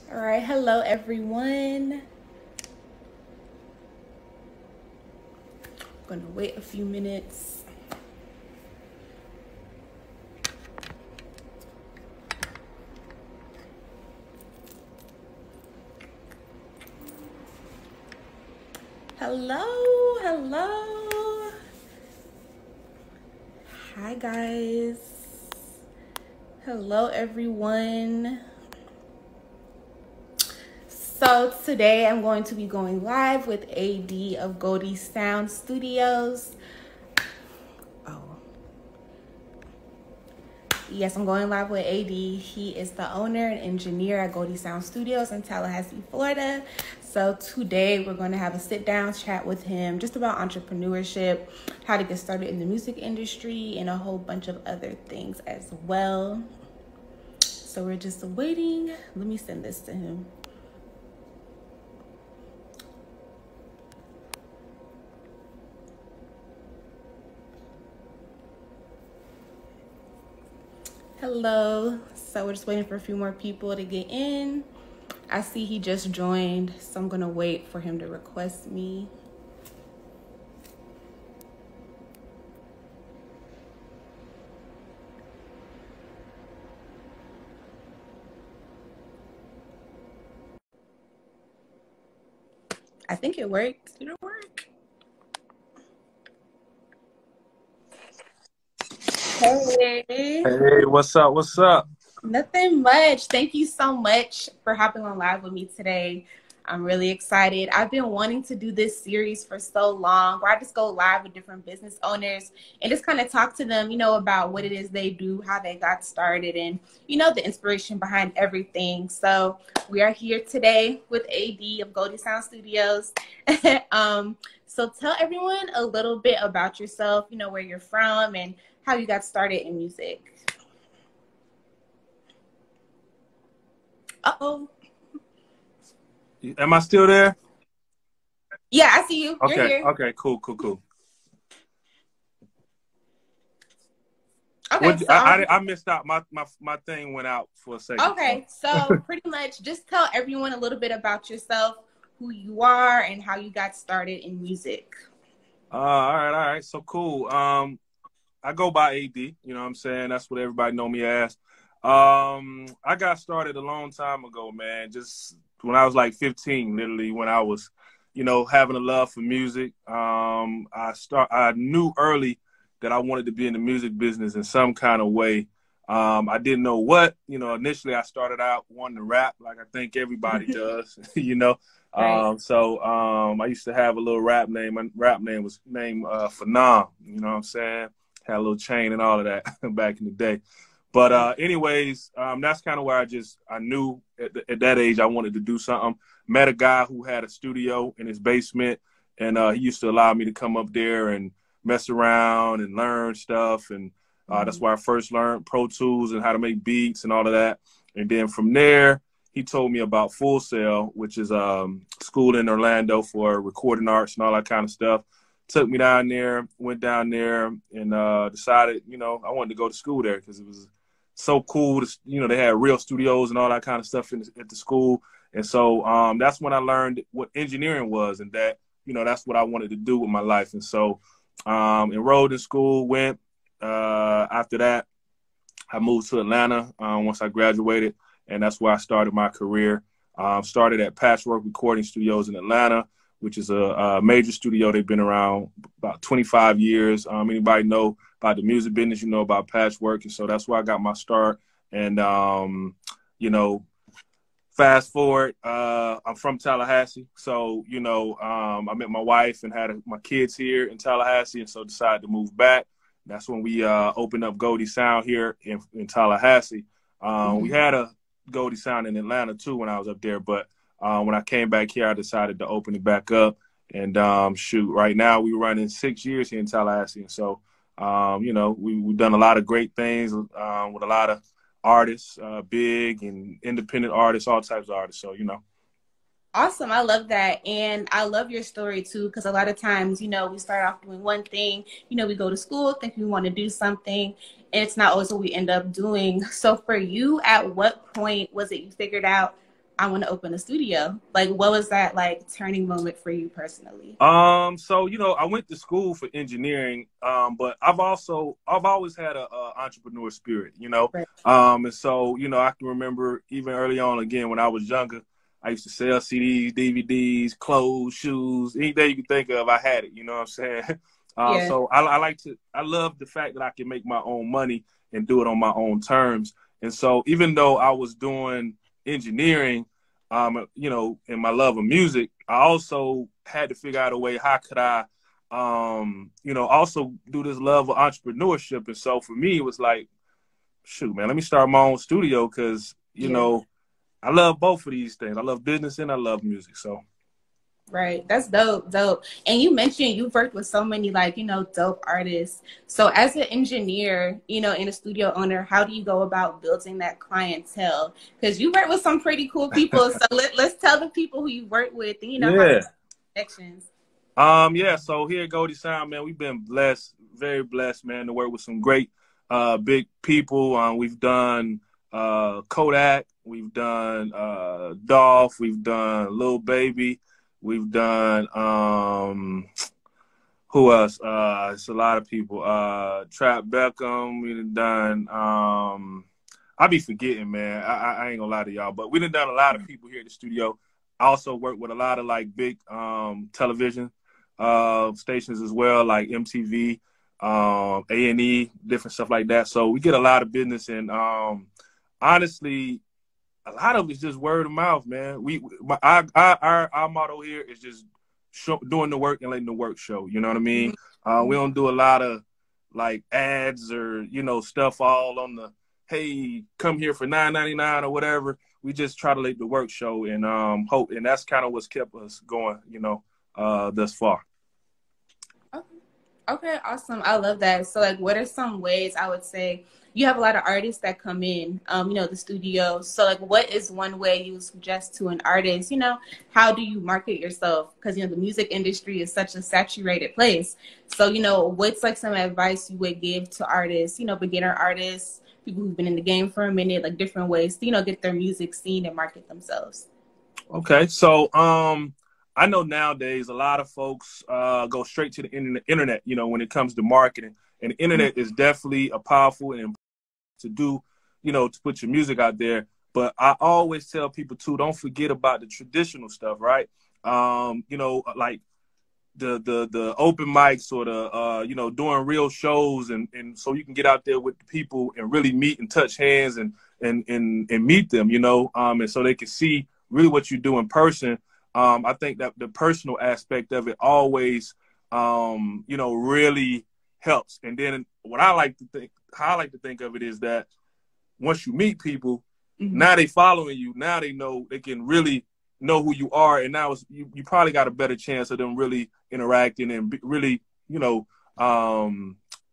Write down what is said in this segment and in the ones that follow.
All right, hello everyone. I'm gonna wait a few minutes. Hello, hello. Hi guys. Hello everyone. So today I'm going to be going live with AD of Goldie Sound Studios. Yes, I'm going live with AD. He is the owner and engineer at Goldie Sound Studios in Tallahassee, Florida. So today we're going to have a sit down chat with him just about entrepreneurship, how to get started in the music industry, and a whole bunch of other things as well. So we're just waiting. Let me send this to him. Hello. So we're just waiting for a few more people to get in. I see he just joined, so I'm gonna wait for him to request me. I think it worked. Did it work? Hey. Hey, what's up? What's up? Nothing much. Thank you so much for hopping on live with me today. I'm really excited. I've been wanting to do this series for so long where I just go live with different business owners and just kind of talk to them, about what it is they do, how they got started, and, the inspiration behind everything. So we are here today with AD of Goldie Sound Studios. So tell everyone a little bit about yourself, where you're from and how you got started in music. Uh-oh. Am I still there? Yeah, I see you. You're Okay, here. okay, cool. Okay, What so I'll I missed out. My thing went out for a second. So, okay, so pretty much just tell everyone a little bit about yourself, who you are, and how you got started in music. all right. So cool. I go by AD. You know what I'm saying? That's what everybody know me as. I got started a long time ago, man. Just when I was like 15, literally when I was, having a love for music. I knew early that I wanted to be in the music business in some kind of way. I didn't know what. Initially I started out wanting to rap, like I think everybody does. Right. I used to have a little rap name. My rap name was named Phenom. You know what I'm saying? Had a little chain and all of that back in the day. But Right. anyways, that's kind of where I knew at that age I wanted to do something. Met a guy who had a studio in his basement, and he used to allow me to come up there and mess around and learn stuff. And that's where I first learned Pro Tools and how to make beats and all of that. And then from there, he told me about Full Sail, which is school in Orlando for recording arts and all that kind of stuff. Took me down there, went down there, and decided, I wanted to go to school there because it was so cool. They had real studios and all that kind of stuff at the school. And so that's when I learned what engineering was, and that, that's what I wanted to do with my life. And so enrolled in school, went. After that, I moved to Atlanta once I graduated, and that's where I started my career. Started at Patchwork Recording Studios in Atlanta, which is a major studio. They've been around about 25 years. Anybody know about the music business, about Patchwork. And so that's where I got my start. And, fast forward, I'm from Tallahassee. So, I met my wife and had my kids here in Tallahassee, and so decided to move back. That's when we opened up Goldie Sound here in Tallahassee. We had a Goldie Sound in Atlanta, too, when I was up there. But when I came back here, I decided to open it back up. And right now we're running 6 years here in Tallahassee. And so, we've done a lot of great things with a lot of artists, big and independent artists, all types of artists. So, Awesome. I love that. And I love your story too, because a lot of times, we start off doing one thing, we go to school, think we want to do something, and it's not always what we end up doing. So for you, at what point was it you figured out, I want to open a studio? Like, what was that like turning moment for you personally? So I went to school for engineering, but I've always had a entrepreneur spirit. Right. And so I can remember even early on, again when I was younger, I used to sell CDs, DVDs, clothes, shoes, anything you could think of, I had it. You know what I'm saying? Yeah. So I love the fact that I can make my own money and do it on my own terms. And so even though I was doing engineering, in my love of music, I also had to figure out a way, how could I, also do this love of entrepreneurship. And so for me, it was like, shoot, man, let me start my own studio because, Yeah. I love both of these things. I love business and I love music. So. Right. That's dope. Dope. And you mentioned you've worked with so many dope artists. So as an engineer, and a studio owner, how do you go about building that clientele? Because you work with some pretty cool people. So let's tell the people who you work with and how Yeah. connections. Yeah, so here at Goldie Sound, man, we've been blessed, very blessed, man, to work with some great big people. We've done Kodak, we've done Dolph, we've done Lil Baby, we've done who else? It's a lot of people. Trap Beckham, we've done I be forgetting, man. I ain't gonna lie to y'all, but we done a lot of people here at the studio. I also work with a lot of like big television stations as well, like MTV, A&E, different stuff like that. So we get a lot of business, and honestly, a lot of it's just word of mouth, man. Our motto here is just doing the work and letting the work show. You know what I mean? We don't do a lot of like ads or stuff all on the, hey, come here for $9.99 or whatever. We just try to let the work show and hope, and that's kind of what's kept us going, thus far. Okay, awesome. I love that. So like, what are some ways I would say you have a lot of artists that come in, the studio. So like, what is one way you would suggest to an artist, how do you market yourself? Because, the music industry is such a saturated place. So, what's like some advice you would give to artists, beginner artists, people who've been in the game for a minute, like different ways to, get their music seen and market themselves? Okay. So, I know nowadays a lot of folks go straight to the internet, when it comes to marketing. And the internet is definitely a powerful and to do, to put your music out there. But I always tell people too, don't forget about the traditional stuff, right? Like the open mics or the doing real shows, and so you can get out there with the people and really meet and touch hands and meet them, and so they can see really what you do in person. I think that the personal aspect of it always, really helps. And then how I like to think of it is that once you meet people, now they following you. Now they know, they can really know who you are. And now you probably got a better chance of them really interacting and really,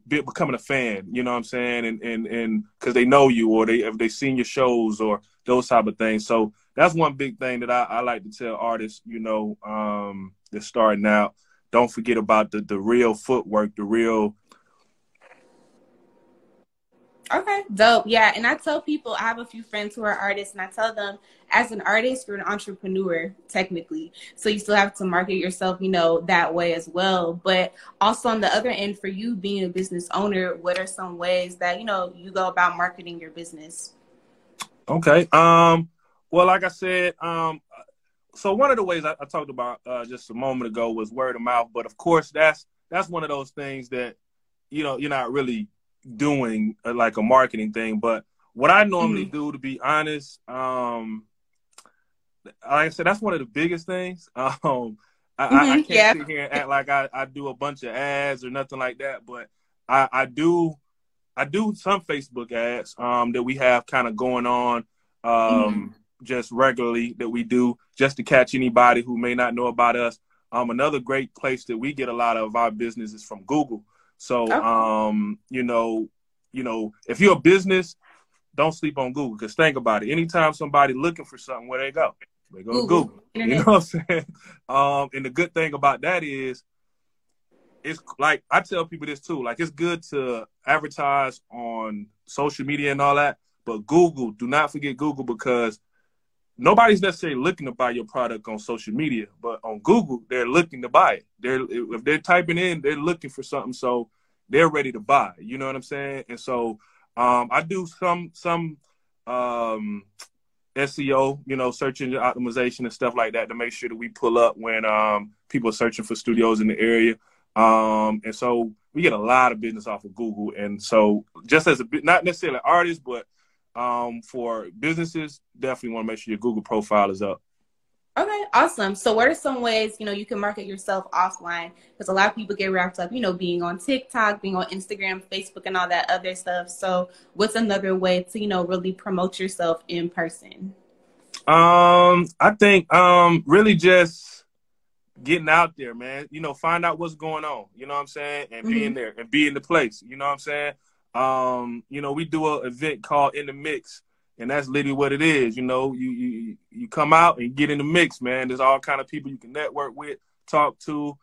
becoming a fan, you know what I'm saying? And cause they know you, or if they seen your shows or those type of things. So that's one big thing that I like to tell artists, that's starting out. Don't forget about the real footwork, the real. Okay, dope. Yeah, and I tell people, I have a few friends who are artists, and I tell them, as an artist, you're an entrepreneur, technically. So you still have to market yourself, that way as well. But also on the other end, for you being a business owner, what are some ways that, you go about marketing your business? Okay. Well, like I said, so one of the ways I talked about just a moment ago was word of mouth. But of course, that's one of those things that, you're not really doing like a marketing thing. But what I normally do, to be honest, like I said, that's one of the biggest things. I can't sit here and act like I do a bunch of ads or nothing like that. But I do some Facebook ads that we have kind of going on just regularly, that we do just to catch anybody who may not know about us. Another great place that we get a lot of our business is from Google. So, if you're a business, don't sleep on Google, because think about it. Anytime somebody looking for something, where they go? They go to Google. You know what I'm saying? And the good thing about that is, it's like, I tell people this too, like, it's good to advertise on social media and all that, but Google, do not forget Google, because nobody's necessarily looking to buy your product on social media, but on Google, they're looking to buy it. If they're typing in, they're looking for something, so they're ready to buy. You know what I'm saying? And so I do some SEO, you know, search engine optimization and stuff like that to make sure that we pull up when people are searching for studios in the area. And so we get a lot of business off of Google. And so just as not necessarily artists, but for businesses, definitely want to make sure your Google profile is up. Okay, awesome. So what are some ways, you know, you can market yourself offline? Because a lot of people get wrapped up, you know, being on TikTok, being on Instagram, Facebook, and all that other stuff. So what's another way to, you know, really promote yourself in person? I think really just getting out there, man. You know, find out what's going on. You know what I'm saying? And being there and be in the place. You know what I'm saying? You know, we do an event called In the Mix. And that's literally what it is. You know, you come out and get in the mix, man. There's all kind of people you can network with, talk to,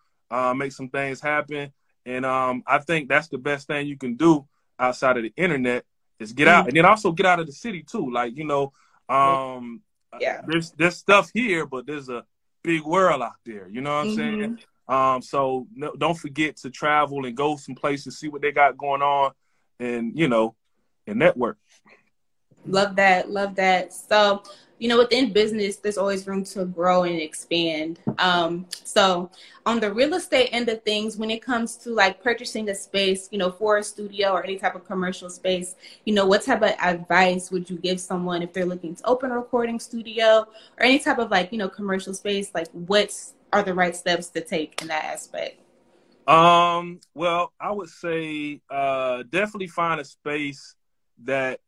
make some things happen. And I think that's the best thing you can do outside of the internet is get out, and then also get out of the city too. Like, you know, there's stuff here, but there's a big world out there. You know what I'm saying? So don't forget to travel and go some places, see what they got going on, and you know, and network. Love that. Love that. So, you know, within business, there's always room to grow and expand. So on the real estate end of things, when it comes to like purchasing a space, you know, for a studio or any type of commercial space, you know, what type of advice would you give someone if they're looking to open a recording studio or any type of like, you know, commercial space? Like what are the right steps to take in that aspect? Well, I would say definitely find a space that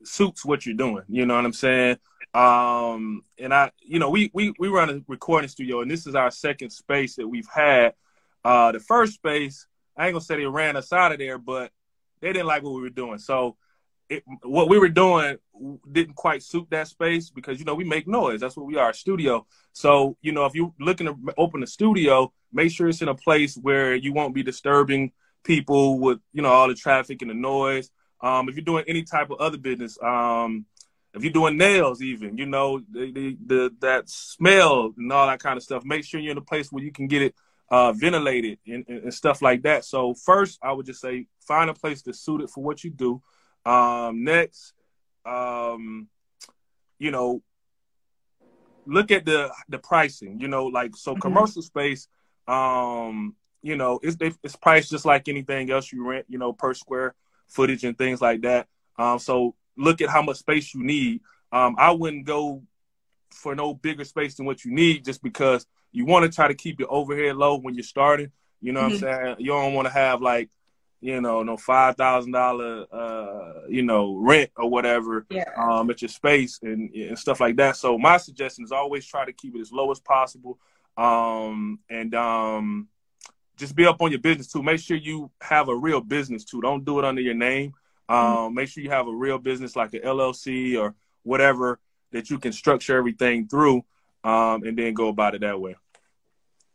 suits what you're doing. You know what I'm saying? And you know, we run a recording studio, and this is our second space that we've had. The first space, I ain't gonna say they ran us out of there, but they didn't like what we were doing. So what we were doing didn't quite suit that space because, you know, we make noise. That's what we are, a studio. So, you know, if you're looking to open a studio, make sure it's in a place where you won't be disturbing people with, you know, all the traffic and the noise. If you're doing any type of other business, if you're doing nails even, you know, that smell and all that kind of stuff, make sure you're in a place where you can get it ventilated and stuff like that. So first, I would just say find a place that's suited for what you do. Next, you know, look at the pricing, you know, like, so commercial space, you know, it's priced just like anything else you rent, you know, per square footage and things like that. So look at how much space you need. I wouldn't go for no bigger space than what you need just because you want to try to keep your overhead low when you're starting. You know what I'm saying? You don't want to have like, you know, no $5,000, you know, rent or whatever at your space and stuff like that. So my suggestion is always try to keep it as low as possible. Just be up on your business too. Make sure you have a real business too. Don't do it under your name. Make sure you have a real business like an LLC or whatever that you can structure everything through, and then go about it that way.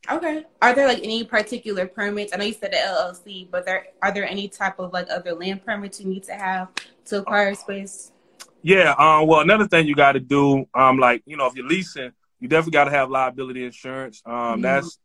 Okay. Are there like any particular permits? I know you said the LLC, but are there any type of like other land permits you need to have to acquire space? Yeah. Well, another thing you got to do, like, you know, if you're leasing, you definitely got to have liability insurance. That's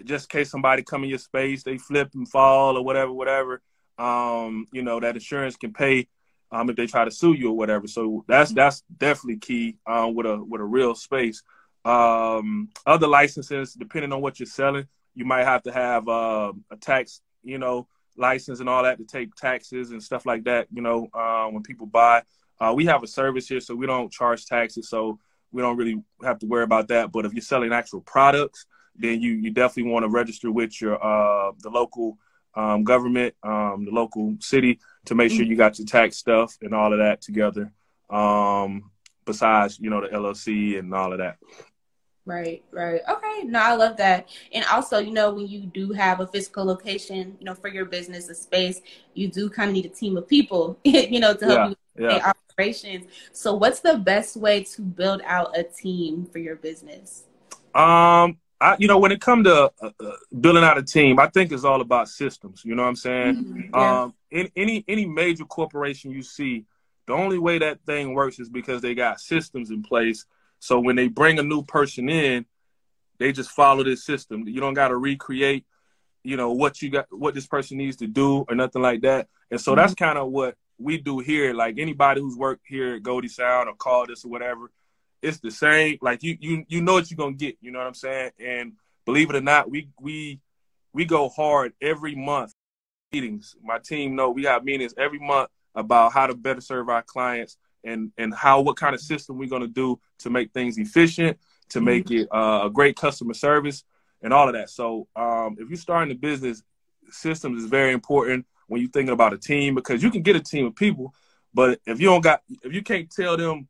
just in case somebody come in your space, they flip and fall or whatever, you know, that insurance can pay if they try to sue you or whatever. So that's definitely key with a real space. Other licenses, depending on what you're selling, you might have to have a tax, you know, license and all that to take taxes and stuff like that, you know, when people buy. We have a service here, so we don't charge taxes, so we don't really have to worry about that. But if you're selling actual products, then you definitely want to register with your the local government, the local city, to make sure you got your tax stuff and all of that together. Besides, you know, the LLC and all of that. Right. Okay. No, I love that. And also, you know, when you do have a physical location, you know, for your business, a space, you do kind of need a team of people, you know, to help you with operations. So what's the best way to build out a team for your business? You know, when it comes to building out a team, I think it's all about systems. You know what I'm saying? Any major corporation you see, The only way that thing works is because they got systems in place. So when they bring a new person in, they just follow this system. You don't got to recreate, what this person needs to do or nothing like that. And so that's kind of what we do here. Like anybody who's worked here at Goldie Sound or called us or whatever, it's the same. Like you know what you're gonna get. You know what I'm saying? And believe it or not, we go hard every month. Meetings. My team know we have meetings every month about how to better serve our clients and what kind of system we're gonna do to make things efficient, to make it a great customer service and all of that. So if you're starting a business, systems is very important when you're thinking about a team, because you can get a team of people, but if you can't tell them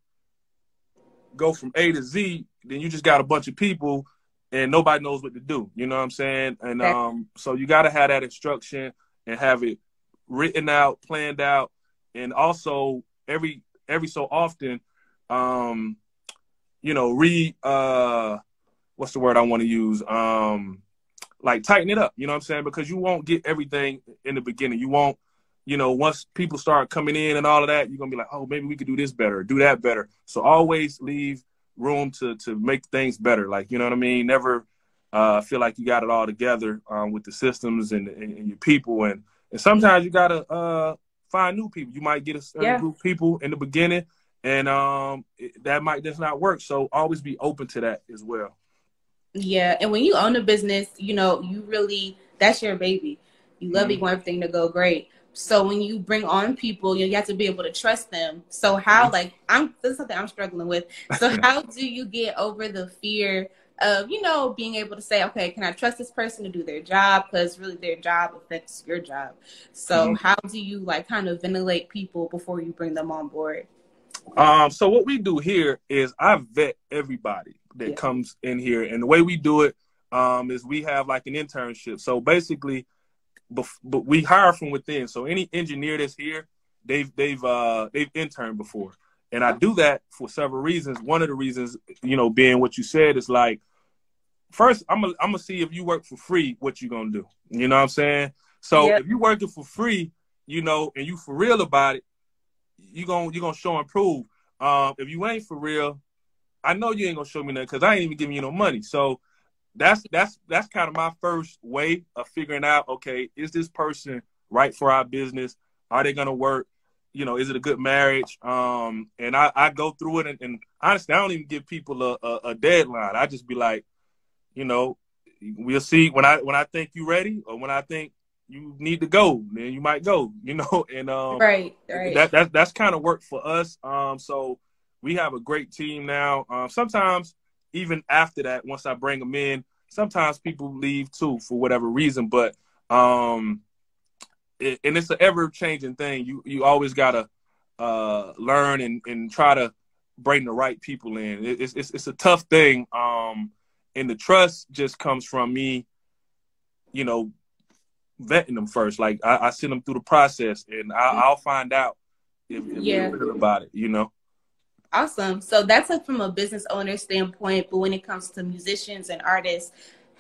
go from A to Z, then you just got a bunch of people and nobody knows what to do. You know what I'm saying? And so you got to have that instruction and have it written out, planned out, and also every so often, what's the word I want to use? Like tighten it up, you know what I'm saying? Because you won't get everything in the beginning. You won't, once people start coming in and all of that, you're going to be like, oh, maybe we could do this better, do that better. So always leave room to make things better. Like, you know what I mean? Never feel like you got it all together with the systems and your people. And sometimes you got to find new people. You might get a certain group of people in the beginning, and that might just not work. So always be open to that as well. Yeah, and when you own a business, you really, that's your baby. You love it, you want everything to go great. So when you bring on people, you have to be able to trust them. So how, this is something I'm struggling with. So how do you get over the fear of, being able to say, okay, can I trust this person to do their job? Because really their job affects your job. So how do you kind of ventilate people before you bring them on board? So what we do here is I vet everybody that comes in here, and the way we do it is we have like an internship. So basically, but we hire from within. So any engineer that's here, they've interned before, and I do that for several reasons. One of the reasons, being what you said, is like, first I'm gonna see if you work for free, what you gonna do. You know what I'm saying? So if you working for free, and you for real about it, you gonna show and prove. If you ain't for real, I know you ain't gonna show me nothing because I ain't even giving you no money. So that's kind of my first way of figuring out, okay, is this person right for our business? Are they gonna work? Is it a good marriage? And I go through it, and honestly, I don't even give people a deadline. I just be like, we'll see when I think you ready, or when I think you need to go, then you might go, and right. That's kind of work for us. So we have a great team now. Sometimes even after that, once I bring them in, sometimes people leave too for whatever reason. But and it's an ever changing thing. You always gotta learn and try to bring the right people in. It's a tough thing. And the trust just comes from me, vetting them first. Like I send them through the process, and I'll find out if they're real about it. Awesome. So that's from a business owner standpoint. But when it comes to musicians and artists,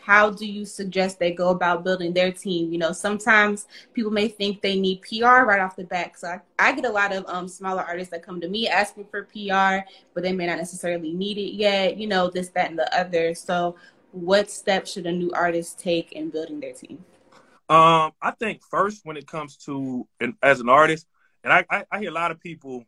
how do you suggest they go about building their team? Sometimes people may think they need PR right off the bat. So I get a lot of smaller artists that come to me asking for PR, but they may not necessarily need it yet. This, that, and the other. So what steps should a new artist take in building their team? I think first, when it comes to as an artist, and I hear a lot of people,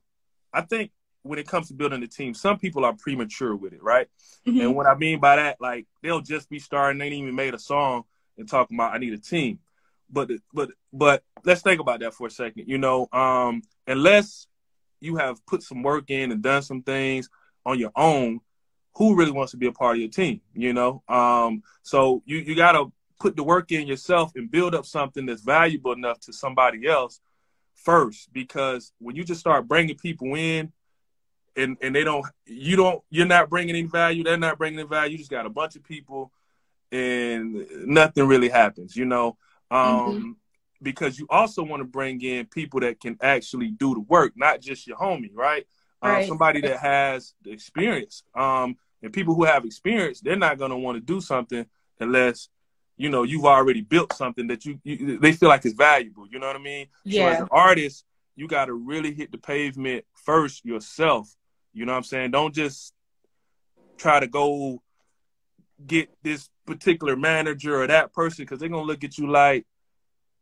I think when it comes to building a team, some people are premature with it, right? And what I mean by that, like, they'll just be starting, they ain't even made a song and talking about, I need a team. But let's think about that for a second. Unless you have put some work in and done some things on your own, who really wants to be a part of your team? So you gotta put the work in yourself and build up something that's valuable enough to somebody else first. Because when you just start bringing people in, and you're not bringing any value, they're not bringing any value, you just got a bunch of people and nothing really happens, because you also want to bring in people that can actually do the work, not just your homie, right? Somebody that has the experience. And people who have experience, they're not going to want to do something unless, you've already built something that they feel like is valuable. You know what I mean? So as an artist, you got to really hit the pavement first yourself. You know what I'm saying? Don't just try to go get this particular manager or that person, because they're going to look at you like,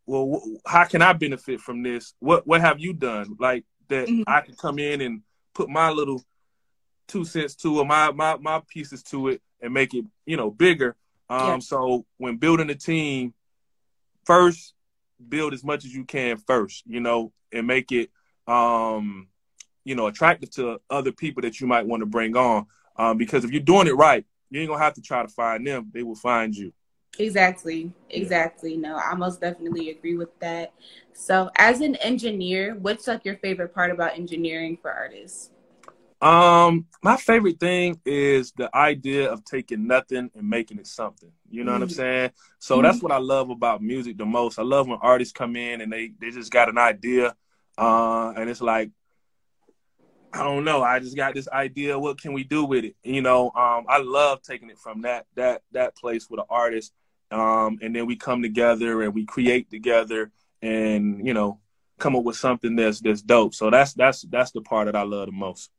well, how can I benefit from this? What have you done? Like that I can come in and put my little 2 cents to it, my pieces to it, and make it, bigger. So when building a team, first, build as much as you can first, and make it, attractive to other people that you might want to bring on. Because if you're doing it right, you ain't gonna have to try to find them; they will find you. Exactly. Yeah. No, I most definitely agree with that. So, as an engineer, what's like your favorite part about engineering for artists? My favorite thing is the idea of taking nothing and making it something. You know what I'm saying? So that's what I love about music the most. I love when artists come in and they just got an idea, and it's like, I don't know, I just got this idea. What can we do with it? I love taking it from that place with an artist, and then we come together and we create together, and come up with something that's dope. So that's the part that I love the most.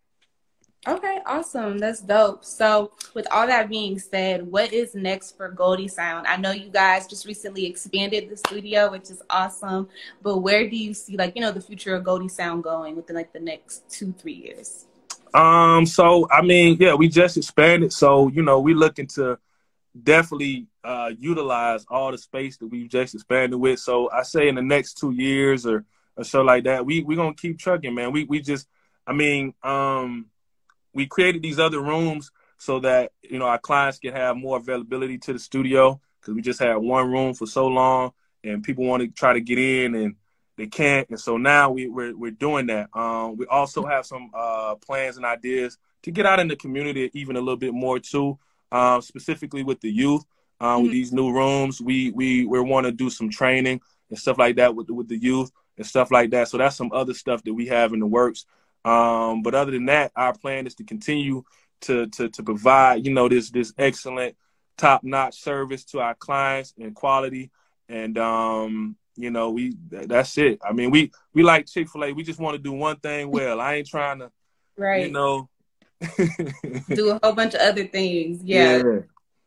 Okay, awesome. That's dope. So, with all that being said, what is next for Goldie Sound? I know you guys just recently expanded the studio, which is awesome. But where do you see, the future of Goldie Sound going within the next 2-3 years? So I mean, yeah, we just expanded. So we looking to definitely utilize all the space that we've just expanded with. So I say in the next 2 years or so like that, we gonna keep trucking, man. We just, I mean, we created these other rooms so that, our clients can have more availability to the studio, because we just had one room for so long and people want to try to get in and they can't. And so now we're doing that. We also have some plans and ideas to get out in the community even a little bit more too, specifically with the youth. With these new rooms, we want to do some training and stuff like that with the youth and stuff like that. So that's some other stuff that we have in the works. But other than that, our plan is to continue to provide, this excellent, top-notch service to our clients and quality. And, that's it. I mean, we like Chick-fil-A. We just want to do one thing well. I ain't trying to, Right. Do a whole bunch of other things. Yeah.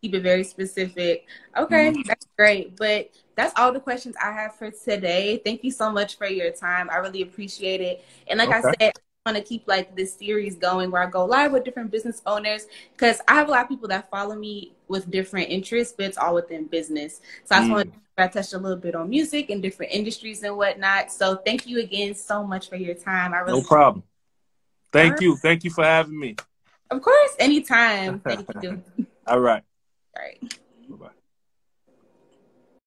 Keep it very specific. Okay, that's great. But that's all the questions I have for today. Thank you so much for your time. I really appreciate it. And like I said, want to keep this series going where I go live with different business owners, because I have a lot of people that follow me with different interests, but it's all within business. So I just want to touch a little bit on music and different industries and whatnot. So thank you again so much for your time. I really No problem. Thank you. Thank you for having me. Of course, anytime. Thank you. All right. All right.